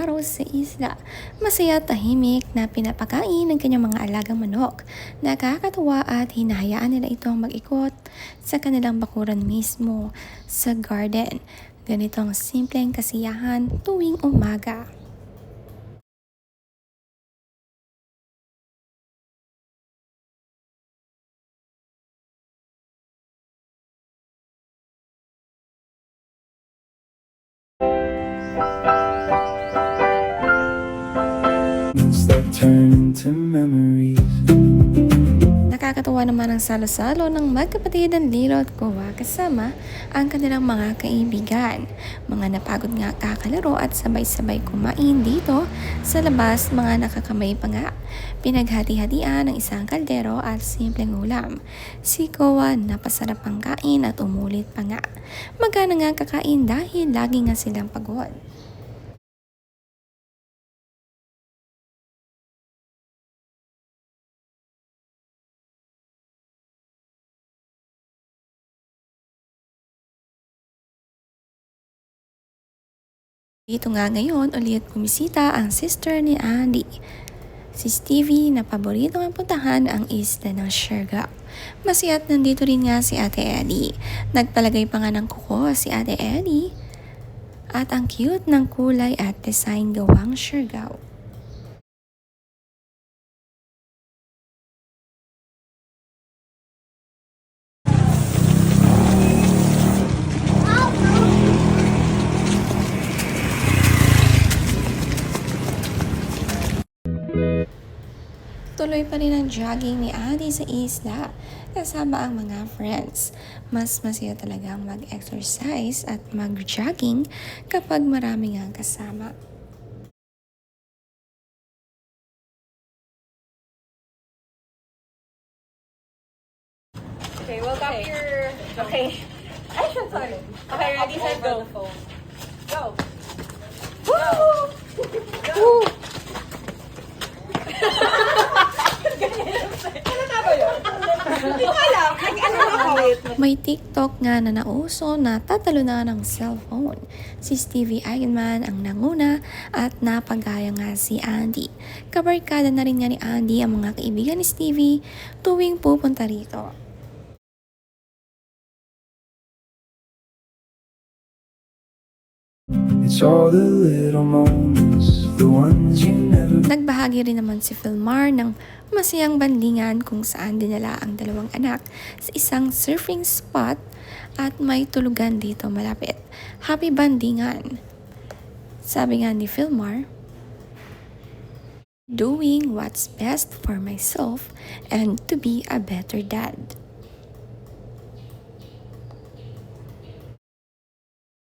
araw sa isla. Masaya at tahimik na pinapakain ng kanyang mga alagang manok. Nakakatuwa at hinahayaan nila itong mag-ikot sa kanilang bakuran mismo sa garden. Ganitong simpleng kasiyahan tuwing umaga. That turn into memories. Nakakatuwa naman ang salo-salo ng magkapatid ng Lilo at Kuwa kasama ang kanilang mga kaibigan. Mga napagod nga kakalaro at sabay-sabay kumain dito sa labas, mga nakakamay pa nga. Pinaghati-hatian ng isang kaldero at simpleng ulam. Si Kuwa napasarap ang kain at umulit pa nga. Magana nga kakain dahil lagi nga silang pagod. Dito nga ngayon ulit bumisita ang sister ni Andy. Si Stevie na paborito ang puntahan ang isla ng Siargao. Masiyat nandito rin nga si Ate Ellie. Nagpalagay pa nga ng kuko si Ate Ellie. At ang cute ng kulay at design gawang Siargao. Tuloy pa rin ang jogging ni Andy sa isla kasama ang mga friends. Mas masaya talagang mag-exercise at mag-jogging kapag marami ang kasama. Okay, we'll tap your... Okay. Ay, sorry. Okay, ready, set, go. Go. Woo! Go! Ano na ba yun? Hindi ko alam. Ano ako? May TikTok nga na nauso na tatalo na ng cellphone. Si Stevie Eigenman ang nanguna at napagaya nga si Andy. Kabarkada na rin nga ni Andy ang mga kaibigan ni Stevie tuwing pupunta rito. It's all the little moments, the ones you never. Nagbahagi rin naman si Philmar ng masayang bandingan kung saan dinala ang dalawang anak sa isang surfing spot at may tulugan dito malapit. Happy bandingan! Sabi nga ni Philmar, doing what's best for myself and to be a better dad.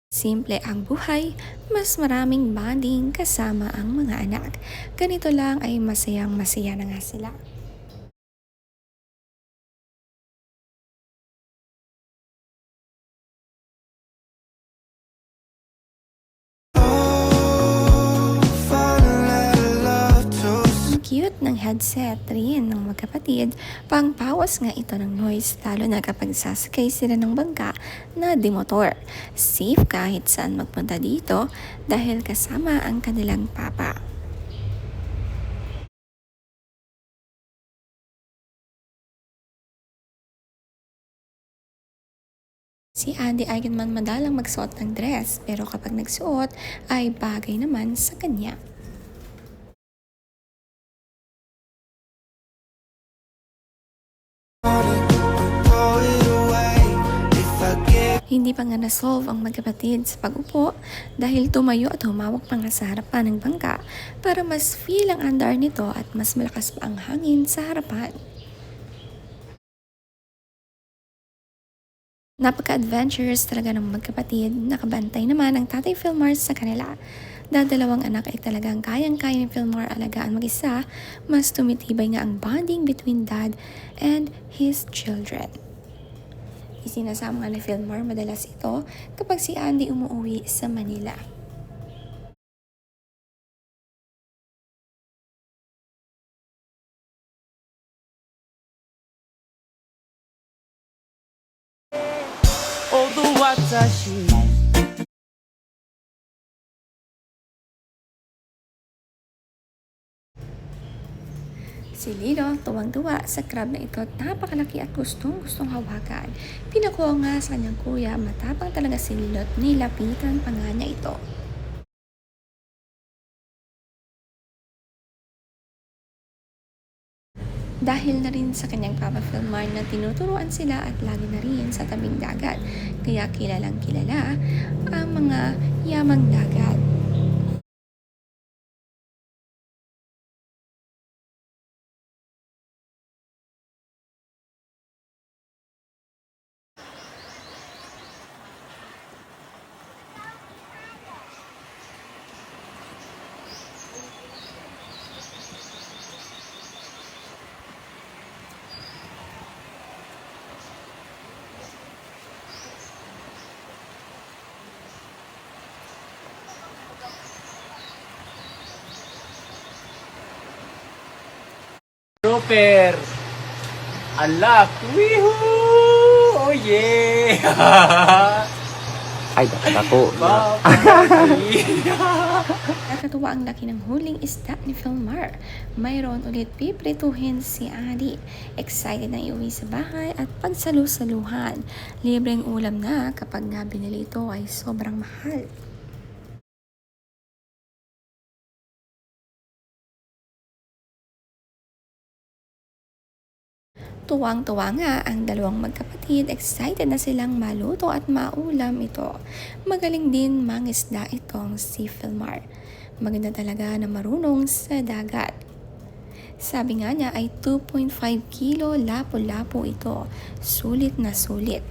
Simple ang buhay, mas maraming bonding kasama ang mga anak. Ganito lang ay masayang masaya na nga sila. Ang cute ng headset rin ng magkapatid, pangpawas nga ito ng noise lalo na kapag sasakay sila ng bangka na demotor. Safe kahit saan magpunta dito dahil kasama ang kanilang papa. Si Andy Eigenman madalang magsuot ng dress pero kapag nagsuot ay bagay naman sa kanya. Hindi pa nga na-solve ang magkapatid sa pag-upo dahil tumayo at humawak pa nga sa harapan ng bangka para mas feel ang andar nito at mas malakas pa ang hangin sa harapan. Napaka-adventurous talaga ng magkapatid, nakabantay naman ang tatay Philmar sa kanila. Dalawang anak ay talagang kayang-kaya ni Philmar alagaan mag-isa, mas tumitibay nga ang bonding between dad and his children. Isinasama nga ni Philmar madalas ito kapag si Andy umuwi sa Manila. Although what I see Si Lilo tuwang-tuwa sa crab na ito at napakalaki at gustong-gustong hawakan. Pinakuha nga sa kanyang kuya, matapang talaga si Lilo at nilapitan pa nga niya ito. Dahil na rin sa kanyang Papa Filmar na tinuturuan sila at lagi na rin sa tabing dagat, kaya kilalang kilala ang mga yamang dagat. Super! Unlock! Woohoo! Oh yeah! Ay, dapat ako. Bye-bye! Nakakatuwa ang laki ng huling isda ni Filmar. Mayroon ulit piprituhin si Ali. Excited na iuwi sa bahay at pagsalu-saluhan. Libreng ulam na kapag nga binili ito ay sobrang mahal. Tuwang-tuwa nga ang dalawang magkapatid, excited na silang maluto at maulam ito. Magaling din mangisda itong si Filmar. Maganda talaga na marunong sa dagat. Sabi nga niya ay 2.5 kilo lapu-lapu ito. Sulit na sulit.